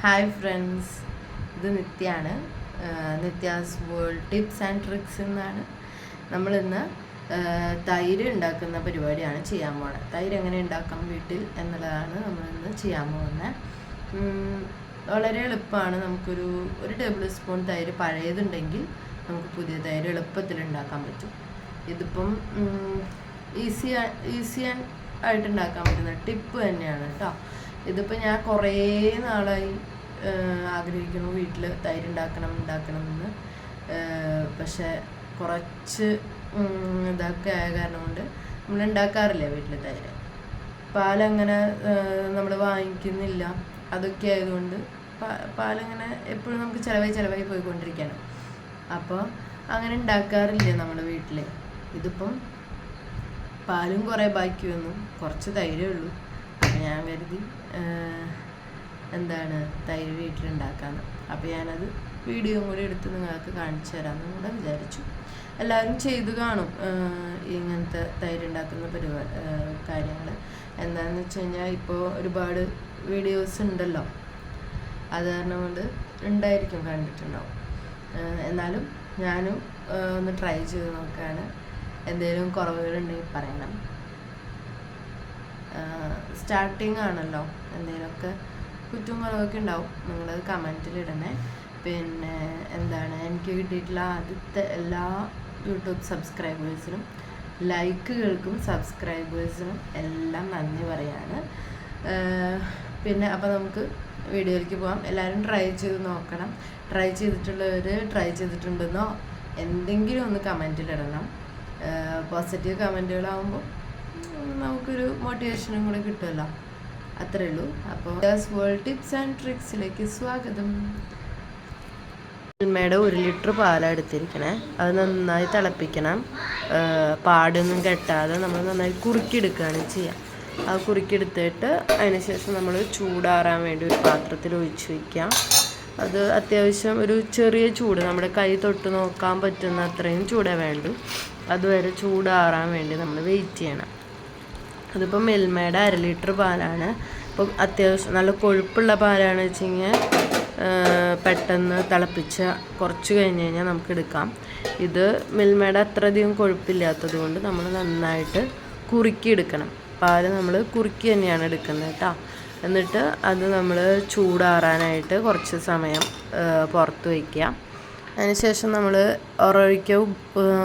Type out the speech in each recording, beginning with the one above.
Hi friends, ഇത് നിത്യാണ്. Nithya's world tips and tricks എന്നാണ്. നമ്മളിന്ന് തൈര് ഉണ്ടാക്കുന്ന പരിപാടിയാണ് ചെയ്യാൻ പോകുന്നത്. തൈര് എങ്ങനെ ഉണ്ടാക്കാം വീട്ടിൽ എന്നുള്ളതാണ് നമ്മളിന്ന് ചെയ്യാൻ പോകുന്നത്. വളരെ എളുപ്പമാണ്. ഒരു ടേബിൾ സ്പൂൺ തൈര് പഴയതുണ്ടെങ്കിൽ നമുക്ക് പുതിയ തൈര് എളുപ്പത്തിൽ ഉണ്ടാക്കാൻ പറ്റും. ഇതിപ്പം ഈസി ആയിട്ട് ഉണ്ടാക്കാൻ പറ്റുന്ന ടിപ്പ് തന്നെയാണ് കേട്ടോ. ഇതിപ്പോൾ ഞാൻ കുറേ നാളായി ആഗ്രഹിക്കുന്നു വീട്ടിൽ തൈര് ഉണ്ടാക്കണം എന്ന്. പക്ഷെ കുറച്ച് ഇതൊക്കെ ആയ കാരണം കൊണ്ട് നമ്മൾ ഉണ്ടാക്കാറില്ല വീട്ടിൽ തൈര്. പാലങ്ങനെ നമ്മൾ വാങ്ങിക്കുന്നില്ല. അതൊക്കെ ആയതുകൊണ്ട് പാലങ്ങനെ എപ്പോഴും നമുക്ക് ചിലവായി പോയിക്കൊണ്ടിരിക്കുകയാണ്. അപ്പോൾ അങ്ങനെ ഉണ്ടാക്കാറില്ല നമ്മുടെ വീട്ടിൽ. ഇതിപ്പം പാലും കുറേ ബാക്കി വന്നു, കുറച്ച് തൈരേ ഉള്ളൂ. അപ്പം ഞാൻ കരുതി തൈര് വീട്ടിലുണ്ടാക്കാമെന്ന്. അപ്പോൾ ഞാനത് വീഡിയോ കൂടി എടുത്ത് നിങ്ങൾക്ക് കാണിച്ചു തരാമെന്ന് കൂടെ വിചാരിച്ചു. എല്ലാവരും ചെയ്തു കാണും ഇങ്ങനത്തെ തൈര് ഉണ്ടാക്കുന്ന കാര്യങ്ങൾ. എന്താണെന്ന് വെച്ച് കഴിഞ്ഞാൽ ഇപ്പോൾ ഒരുപാട് വീഡിയോസ് ഉണ്ടല്ലോ, അത് കാരണം കൊണ്ട് ഉണ്ടായിരിക്കും, കണ്ടിട്ടുണ്ടാവും. എന്നാലും ഞാനും ഒന്ന് ട്രൈ ചെയ്ത് നോക്കുകയാണ്. എന്തെങ്കിലും കുറവുകളുണ്ടെങ്കിൽ പറയണം. സ്റ്റാർട്ടിങ് ആണല്ലോ, എന്തെങ്കിലുമൊക്കെ കുറ്റവും കുറവൊക്കെ ഉണ്ടാവും. നിങ്ങളത് കമൻറ്റിലിടണേ. പിന്നെ എനിക്ക് കിട്ടിയിട്ടുള്ള ആദ്യത്തെ എല്ലാ യൂട്യൂബ് സബ്സ്ക്രൈബേഴ്സിനും, ലൈക്കുകൾക്കും സബ്സ്ക്രൈബേഴ്സിനും എല്ലാം നന്ദി പറയാണ്. പിന്നെ അപ്പോൾ നമുക്ക് വീഡിയോയിലേക്ക് പോകാം. എല്ലാവരും ട്രൈ ചെയ്ത് നോക്കണം. ട്രൈ ചെയ്തിട്ടുണ്ടെന്നോ എന്തെങ്കിലും ഒന്ന് കമൻറ്റിലിടണം. പോസിറ്റീവ് കമൻറ്റുകളാകുമ്പോൾ നമുക്കൊരു മോട്ടിവേഷനും കൂടെ കിട്ടുമല്ലോ. അത്രേ ഉള്ളൂ. അപ്പോൾ വേൾഡ് ടിപ്സ് ആൻഡ് ട്രിക്സിലേക്ക് സ്വാഗതം. മിൽമയുടെ 1 ലിറ്റർ പാലാണ് എടുത്തിരിക്കണേ. അത് നന്നായി തിളപ്പിക്കണം. പാടൊന്നും കെട്ടാതെ നമ്മൾ നന്നായി കുറുക്കിയെടുക്കുകയാണ് ചെയ്യുക. അത് കുറുക്കിയെടുത്തിട്ട് അതിന് ശേഷം നമ്മൾ ചൂടാറാൻ വേണ്ടി ഒരു പാത്രത്തിൽ ഒഴിച്ച് വയ്ക്കാം. അത് അത്യാവശ്യം ഒരു ചെറിയ ചൂട്, നമ്മുടെ കൈ തൊട്ട് നോക്കാൻ പറ്റുന്ന അത്രയും ചൂടേ വേണ്ടു. അതുവരെ ചൂടാറാൻ വേണ്ടി നമ്മൾ വെയിറ്റ് ചെയ്യണം. അതിപ്പോൾ മിൽമയുടെ 1 ലിറ്റർ പാലാണ്. ഇപ്പം അത്യാവശ്യം നല്ല കൊഴുപ്പുള്ള പാലാണ് വെച്ച് കഴിഞ്ഞാൽ പെട്ടെന്ന് തിളപ്പിച്ച് കുറച്ച് കഴിഞ്ഞ് കഴിഞ്ഞാൽ നമുക്ക് എടുക്കാം. ഇത് മിൽമയുടെ അത്രയധികം കൊഴുപ്പില്ലാത്തത് കൊണ്ട് നമ്മൾ നന്നായിട്ട് കുറുക്കിയെടുക്കണം. പാല് നമ്മൾ കുറുക്കി തന്നെയാണ് എടുക്കുന്നത് കേട്ടോ. എന്നിട്ട് അത് നമ്മൾ ചൂടാറാനായിട്ട് കുറച്ച് സമയം പുറത്ത് വയ്ക്കുക. അതിനുശേഷം നമ്മൾ ഒഴിക്കാൻ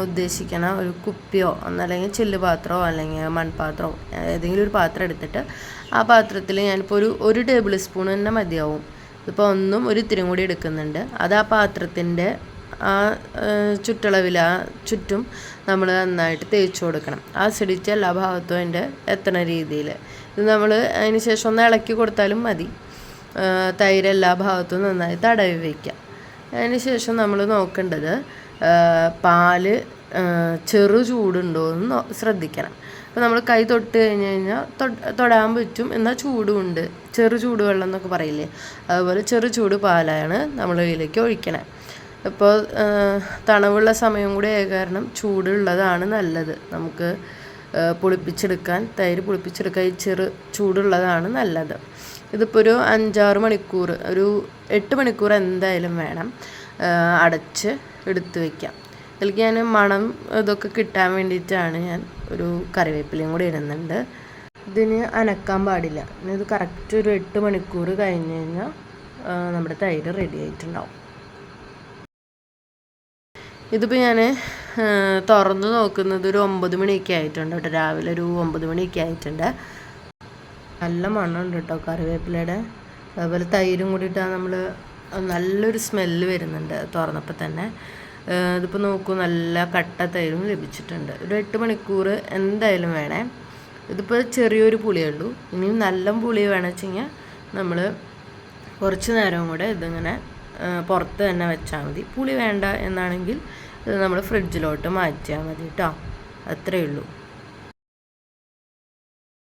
ഉദ്ദേശിക്കണ ഒരു കുപ്പിയോ ഒന്നല്ലെങ്കിൽ ചില്ല് പാത്രമോ അല്ലെങ്കിൽ മൺപാത്രമോ ഏതെങ്കിലും ഒരു പാത്രം എടുത്തിട്ട് ആ പാത്രത്തിൽ ഞാനിപ്പോൾ ഒരു ടേബിൾ സ്പൂൺ തന്നെ മതിയാവും. ഇപ്പോൾ ഒരു ഇത്തിരി കൂടി എടുക്കുന്നുണ്ട്. അത് ആ പാത്രത്തിൻ്റെ ആ ചുറ്റളവിൽ ചുറ്റും നമ്മൾ നന്നായിട്ട് തേച്ച് കൊടുക്കണം. ആസ്വദിച്ച് എല്ലാ ഭാഗത്തും അതിൻ്റെ എത്തണ രീതിയിൽ. ഇത് നമ്മൾ അതിന് ശേഷം ഒന്ന് ഇളക്കി കൊടുത്താലും മതി. തൈര് എല്ലാ ഭാഗത്തും നന്നായി തടവി വയ്ക്കാം. അതിന് ശേഷം നമ്മൾ നോക്കേണ്ടത് പാല് ചെറു ചൂടുണ്ടോ എന്ന് ശ്രദ്ധിക്കണം. അപ്പോൾ നമ്മൾ കൈ തൊട്ട് കഴിഞ്ഞാൽ തൊടാൻ പറ്റും, എന്നാൽ ചൂടുമുണ്ട്. ചെറു ചൂടുവെള്ളം എന്നൊക്കെ പറയില്ലേ, അതുപോലെ ചെറു ചൂട് പാലാണ് നമ്മൾ ഇതിലേക്ക് ഒഴിക്കണേ. ഇപ്പോൾ തണവുള്ള സമയം കൂടി ആയ കാരണം ചൂടുള്ളതാണ് നല്ലത്. നമുക്ക് തൈര് പുളിപ്പിച്ചെടുക്കാൻ ഈ ചെറു ചൂടുള്ളതാണ് നല്ലത്. ഇതിപ്പോൾ ഒരു 5-6 മണിക്കൂർ, ഒരു 8 മണിക്കൂർ എന്തായാലും വേണം അടച്ച് എടുത്ത് വയ്ക്കാം. ഇതിലേക്ക് ഞാൻ മണം ഇതൊക്കെ കിട്ടാൻ വേണ്ടിയിട്ടാണ് ഞാൻ ഒരു കറിവേപ്പിലയും കൂടി ഇടുന്നുണ്ട്. ഇതിന് അനക്കാൻ പാടില്ല. ഇത് കറക്റ്റ് ഒരു 8 മണിക്കൂർ കഴിഞ്ഞ് കഴിഞ്ഞാൽ നമ്മുടെ തൈര് റെഡി ആയിട്ടുണ്ടാവും. ഇതിപ്പോൾ ഞാൻ തുറന്ന് നോക്കുന്നത് ഒരു 9 മണിയൊക്കെ ആയിട്ടുണ്ട് കേട്ടോ. രാവിലെ ഒരു 9 മണിയൊക്കെ ആയിട്ടുണ്ട്. നല്ല മണമുണ്ട് കേട്ടോ കറിവേപ്പിലയുടെ. അതുപോലെ തൈരും കൂടിയിട്ടാണ് നമ്മൾ നല്ലൊരു സ്മെല്ല് വരുന്നുണ്ട് തുറന്നപ്പോൾ തന്നെ. ഇതിപ്പോൾ നോക്കൂ, നല്ല കട്ട തൈരും ലഭിച്ചിട്ടുണ്ട്. ഒരു 8 മണിക്കൂർ എന്തായാലും വേണേ. ഇതിപ്പോൾ ചെറിയൊരു പുളിയേ ഉള്ളൂ. ഇനിയും നല്ല പുളി വേണമെന്ന് വെച്ച് കഴിഞ്ഞാൽ നമ്മൾ കുറച്ച് നേരം കൂടെ ഇതിങ്ങനെ പുറത്ത് തന്നെ വെച്ചാൽ മതി. പുളി വേണ്ട എന്നാണെങ്കിൽ ഇത് നമ്മൾ ഫ്രിഡ്ജിലോട്ട് മാറ്റിയാൽ മതി കേട്ടോ. അത്രയേ ഉള്ളൂ.